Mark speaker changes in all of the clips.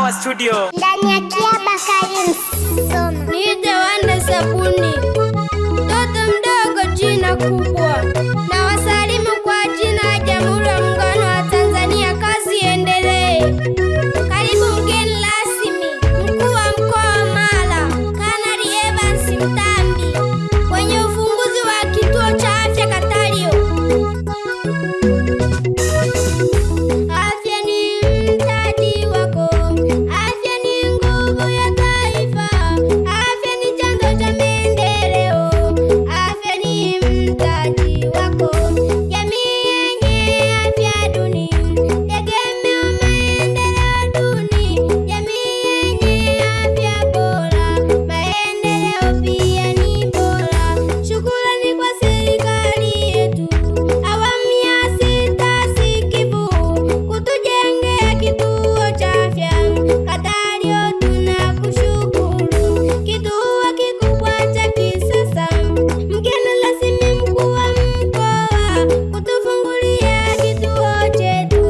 Speaker 1: Power Studio.
Speaker 2: Ndani ya Kiaba Karim Soma.
Speaker 3: Niite Wanda Sabuni, mtoto mdogo jina kubwa, na wasalimu kwa jina ya Jamhuri ya Muungano wa Tanzania. Kazi iendelee. Karibu mgeni rasmi, mkuu wa mkoa wa Mara, Kanali Evans Mtambi, kwenye ufunguzi wa kituo cha afya Katario. Afya ni mtaji wako, afya ni nguvu ya taifa, afya ni chanzo cha maendeleo, afya ni mtaji wako. Jamii yenye afya duni tegemea maendeleo duni, jamii yenye afya bora maendeleo pia ni bora. Shukrani kwa serikali yetu awamu ya sita sikivu kutujengea kituo cha afya Katario, tunakushukuru. Kituo kikubwa cha kisasa, mgeni rasmi mkuu wa mkoa kutufungulia kituo chetu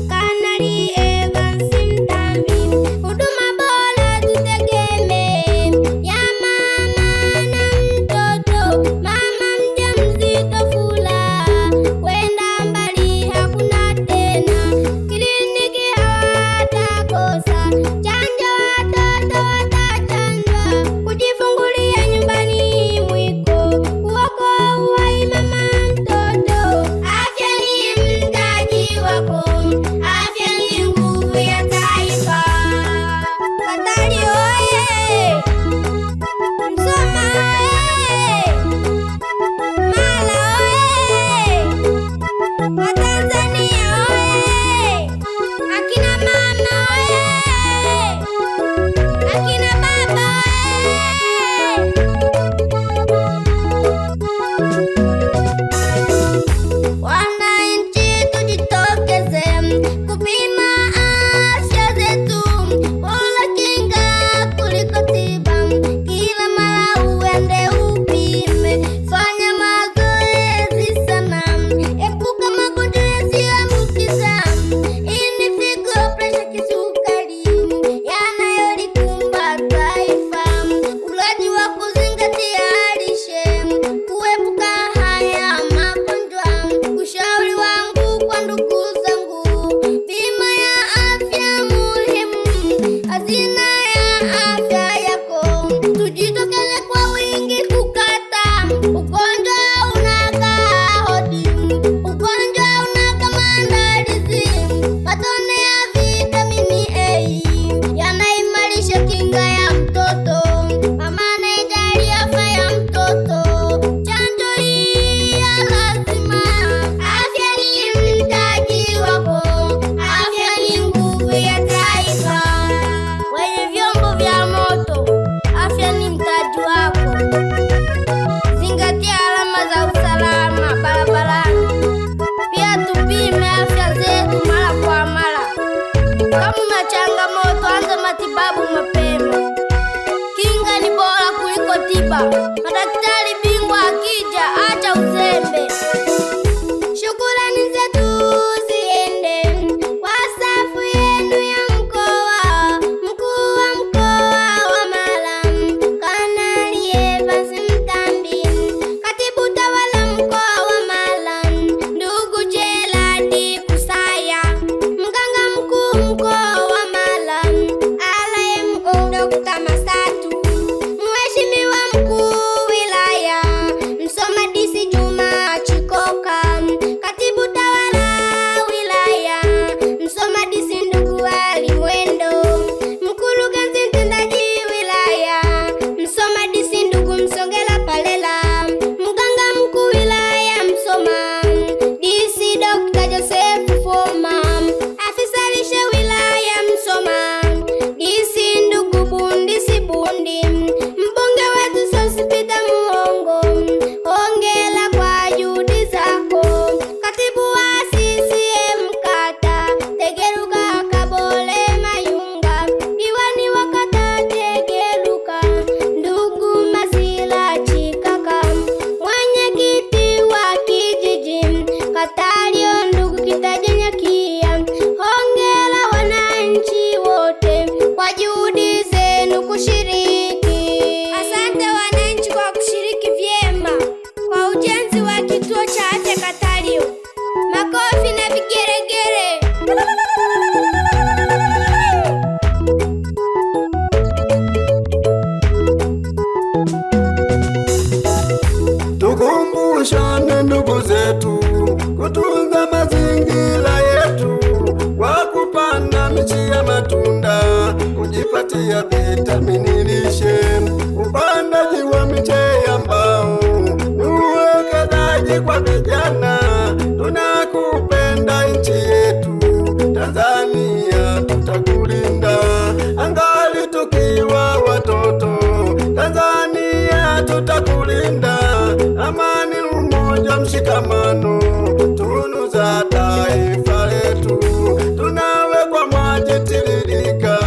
Speaker 3: Kanali Evans Mtambi. Huduma bora tutegemee ya mama na mtoto, mama mjamzito furaha, kwenda mbali hakuna tena, kliniki hawatakosa, chanjo watoto watachanjwa, kujifungulia nyumbani mwiko, kuokoa uhai mama mtoto. Afya ni mtaji wako, afya ni nguvu ya taifa. Katario oye! Msoma oye! Mara oye! Watanzania oye! Akina mama oye! Akina baba oye! Wananchi tujitokeze kupima afya zetu, bora kinga kuliko tiba. Kila mara uende upime, fanya mazoezi sana, epuka magonjwa yasiyoambukiza. Ini, figo, presha, kisukari yanayolikumba taifa. Ulaji wa kuzingatia lishe, kuepuka haya magonjwa. Ushauri wangu kwa ndugu zangu, bima ya afya muhimu, hazina ya afya yako. Tujitokeze kwa wingi kukata, ugonjwa unakaa hodi, ugonjwa unakaa maandalizi. Matone ya vitamini A yanaimarisha kinga ya mtoto, mama anaijali afya ya mtoto. Chanjo hii ya lazima, afya ni mtaji wako, afya ni nguvu ya taifa. Wenye vyombo vya moto, afya ni mtaji wako, zingatia alama za usalama barabarani. Pia tupime afya zetu mara kwa mara. Kama una changamoto, anza matibabu mapema. Kinga ni bora kuliko tiba. Madaktari bingwa akija, acha uzembe. Shukrani zetu ziende kwa safu yenu ya mkoa, mkuu wa mkoa wa Mara, Kanali Evans Mtambi, katibu tawala mkoa wa Mara, ndugu Gerald Kusaya, mganga mkuu mkoa wa Mara, RMO Dr. Masatu, mheshimiwa mkuu
Speaker 1: umoja, mshikamano, tunu za taifa letu. Tunawekwa maji tiririka,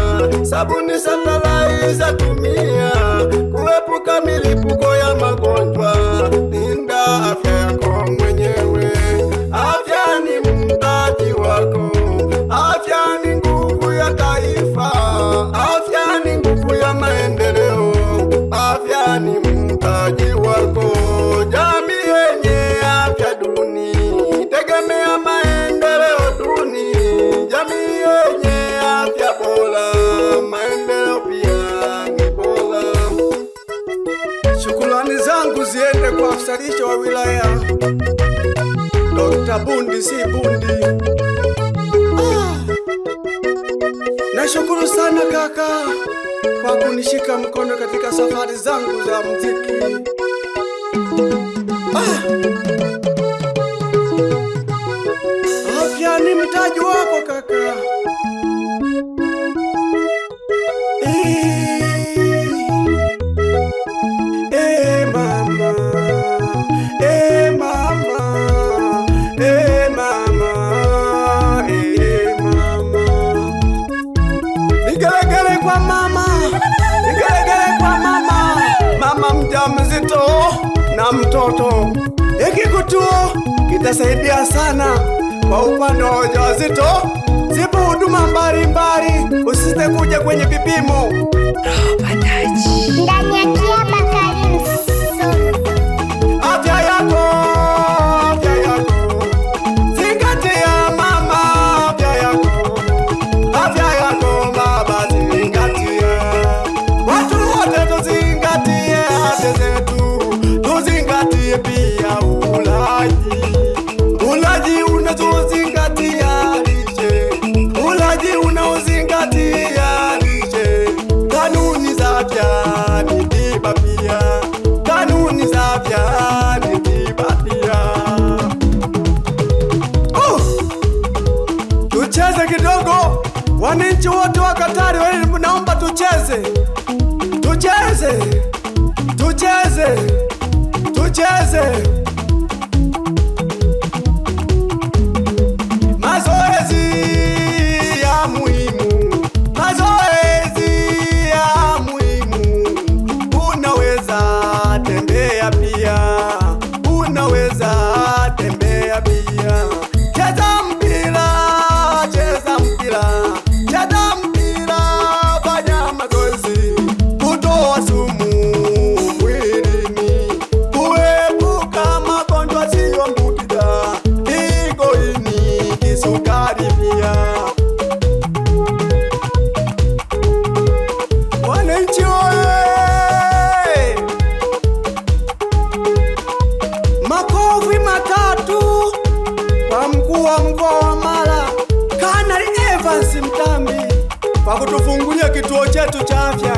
Speaker 1: sabuni sanitizer tumia, kuepuka milipuko ya magonjwa. Linda afya yako mwenyewe, afya ni mtaji wako, afya ni nguvu ya taifa, afya ni nguvu ya maendeleo, afya ni mtaji wako. Jamii yenye afya duni tegemea maendeleo duni, jamii yenye afya bora maendeleo pia ni bora. Shukrani zangu ziende kwa afisa lishe wa wilaya Dr. Bundi si Bundi. Nashukuru sana kaka kwa kunishika mkono katika safari zangu za muziki. Afya ni mtaji wako kaka. Mama, mama, mama, mama. Vigelegele kwa mama, vigelegele kwa mama, mama mjamzito na mtoto. Hiki kituo kitasaidia sana kwa upande wa ujauzito. Zipo huduma mbalimbali, usisite kuja kwenye vipimo.
Speaker 2: Ndani ya Kia Bakari Msoma.
Speaker 1: Afya yako, afya yako, zingatia mama, afya yako, afya yako baba, zingatia. Watu wote tuzingatie afya zetu, tuzingatie pia ulaji. Ulaji unazozingatia lishe, ulaji unaozingatia lishe. Kanuni za afya ni tiba pia, kanuni za afya ni tiba pia. Tucheze kidogo, wananchi wote wa Katari, naomba tucheze, tucheze, tucheze, tucheze. Mazoezi ya muhimu, mazoezi ya muhimu. Unaweza tembea pia, unaweza tembea pia. Cheza mpira, cheza mpira, cheza mpira, fanya mazoezi, kutoa sumu mwilini, kuepuka magonjwa yasiyoambukiza, ini, kisukari pia. Wananchi oye! Makofi matatu kwa mkuu wa mkoa wa Mara Kanali Evans Mtambi kwa kutufungulia kituo chetu cha afya.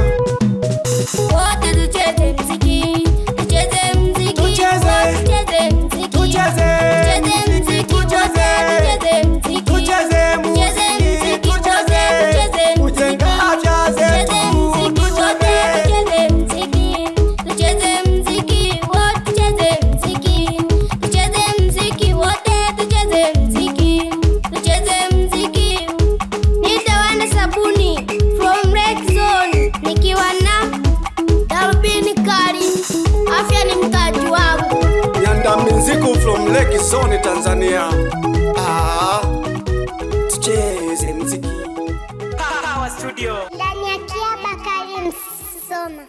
Speaker 3: Wote tucheze mziki, tucheze mziki,
Speaker 1: Tucheze,
Speaker 3: tucheze mziki,
Speaker 1: tucheze,
Speaker 3: tucheze mziki,
Speaker 1: tucheze,
Speaker 3: tucheze mziki,
Speaker 1: tucheze
Speaker 3: mziki,
Speaker 1: tucheze, kujenga afya zetu. Mziku from Lake Zone Tanzania. Tucheze mziki.
Speaker 2: Ndani ya Kia Bakari Msoma.